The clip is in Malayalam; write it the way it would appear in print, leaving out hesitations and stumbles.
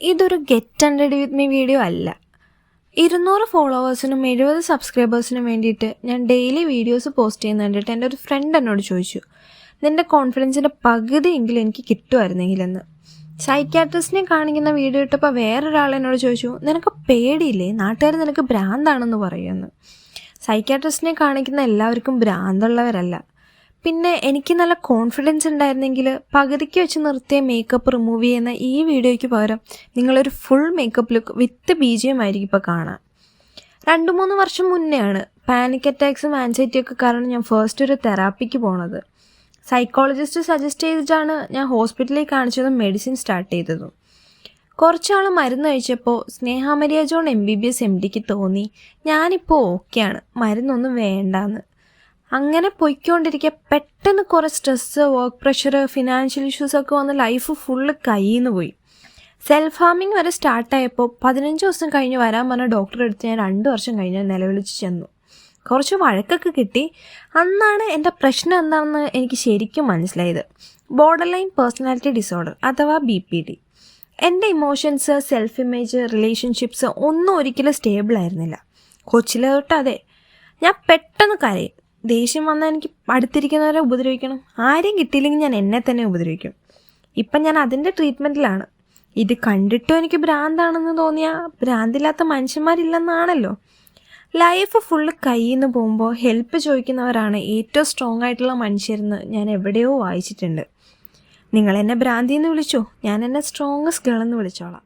ഇതൊരു ഗെറ്റ് അണ്ടഡ് വിത്ത് മീ വീഡിയോ അല്ല. 200 ഫോളോവേഴ്സിനും 70 സബ്സ്ക്രൈബേഴ്സിനും വേണ്ടിയിട്ട് ഞാൻ ഡെയിലി വീഡിയോസ് പോസ്റ്റ് ചെയ്യുന്ന കണ്ടിട്ട് എൻ്റെ ഒരു ഫ്രണ്ട് എന്നോട് ചോദിച്ചു, നിൻ്റെ കോൺഫിഡൻസിൻ്റെ പകുതിയെങ്കിലും എനിക്ക് കിട്ടുമായിരുന്നെങ്കിലെന്ന്. സൈക്യാട്രിസ്റ്റിനെ കാണിക്കുന്ന വീഡിയോ ഇട്ടപ്പോൾ വേറൊരാൾ എന്നോട് ചോദിച്ചു, നിനക്ക് പേടിയില്ലേ, നാട്ടുകാർ നിനക്ക് ഭ്രാന്താണെന്ന് പറയുമെന്ന്. സൈക്യാട്രിസ്റ്റിനെ കാണിക്കുന്ന എല്ലാവർക്കും ഭ്രാന്തുള്ളവരല്ല. പിന്നെ എനിക്ക് നല്ല കോൺഫിഡൻസ് ഉണ്ടായിരുന്നെങ്കിൽ പകുതിക്ക് വെച്ച് നിർത്തിയ മേക്കപ്പ് റിമൂവ് ചെയ്യുന്ന ഈ വീഡിയോയ്ക്ക് പകരം നിങ്ങളൊരു ഫുൾ മേക്കപ്പ് ലുക്ക് വിത്ത് BGM ആയിരിക്കും ഇപ്പോൾ കാണാൻ. 2-3 വർഷം മുന്നെയാണ് പാനിക് അറ്റാക്സും ആൻസൈറ്റിയൊക്കെ കാരണം ഞാൻ ഫസ്റ്റ് ഒരു തെറാപ്പിക്ക് പോണത്. സൈക്കോളജിസ്റ്റ് സജസ്റ്റ് ചെയ്തിട്ടാണ് ഞാൻ ഹോസ്പിറ്റലിൽ കാണിച്ചതും മെഡിസിൻ സ്റ്റാർട്ട് ചെയ്തതും. കുറച്ചാൾ മരുന്ന് കഴിച്ചപ്പോൾ സ്നേഹാമരിയ ജോൺ MBBS MDക്ക് തോന്നി ഞാനിപ്പോൾ ഓക്കെയാണ്, മരുന്നൊന്നും വേണ്ടാന്ന്. അങ്ങനെ പൊയ്ക്കൊണ്ടിരിക്കുക പെട്ടെന്ന് കുറേ സ്ട്രെസ്സ്, വർക്ക് പ്രഷർ, ഫിനാൻഷ്യൽ ഇഷ്യൂസൊക്കെ വന്ന് ലൈഫ് ഫുള്ള് കയ്യിൽ നിന്ന് പോയി. സെൽഫ് ഹാർമിങ് വരെ സ്റ്റാർട്ടായപ്പോൾ 15 ദിവസം കഴിഞ്ഞ് വരാൻ പറഞ്ഞ ഡോക്ടറെ അടുത്ത് ഞാൻ 2 വർഷം കഴിഞ്ഞ് നിലവിളിച്ച് ചെന്നു. കുറച്ച് വഴക്കൊക്കെ കിട്ടി. അന്നാണ് എൻ്റെ പ്രശ്നം എന്താണെന്ന് എനിക്ക് ശരിക്കും മനസ്സിലായത്. ബോർഡർ ലൈൻ പേഴ്സണാലിറ്റി ഡിസോർഡർ അഥവാ BPD. എൻ്റെ ഇമോഷൻസ്, സെൽഫ് ഇമേജ്, റിലേഷൻഷിപ്സ് ഒന്നും ഒരിക്കലും സ്റ്റേബിൾ ആയിരുന്നില്ല. കൊച്ചിലെ തൊട്ട് അതെ. ഞാൻ പെട്ടെന്ന് കരയും. ദേഷ്യം വന്നാൽ എനിക്ക് അടുത്തിരിക്കുന്നവരെ ഉപദ്രവിക്കണം. ആരെയും കിട്ടിയില്ലെങ്കിൽ ഞാൻ എന്നെ തന്നെ ഉപദ്രവിക്കും. ഇപ്പം ഞാൻ അതിൻ്റെ ട്രീറ്റ്മെൻറ്റിലാണ്. ഇത് കണ്ടിട്ടും എനിക്ക് ഭ്രാന്താണെന്ന് തോന്നിയാൽ ഭ്രാന്തില്ലാത്ത മനുഷ്യന്മാരില്ലെന്നാണല്ലോ. ലൈഫ് ഫുള്ള് കയ്യിൽ നിന്ന് പോകുമ്പോൾ ഹെൽപ്പ് ചോദിക്കുന്നവരാണ് ഏറ്റവും സ്ട്രോങ് ആയിട്ടുള്ള മനുഷ്യരെന്ന് ഞാൻ എവിടെയോ വായിച്ചിട്ടുണ്ട്. നിങ്ങളെന്നെ ഭ്രാന്തിയെന്ന് വിളിച്ചോ, ഞാൻ എന്നെ സ്ട്രോങ്ങസ്റ്റ് ഗേൾ എന്ന് വിളിച്ചോളാം.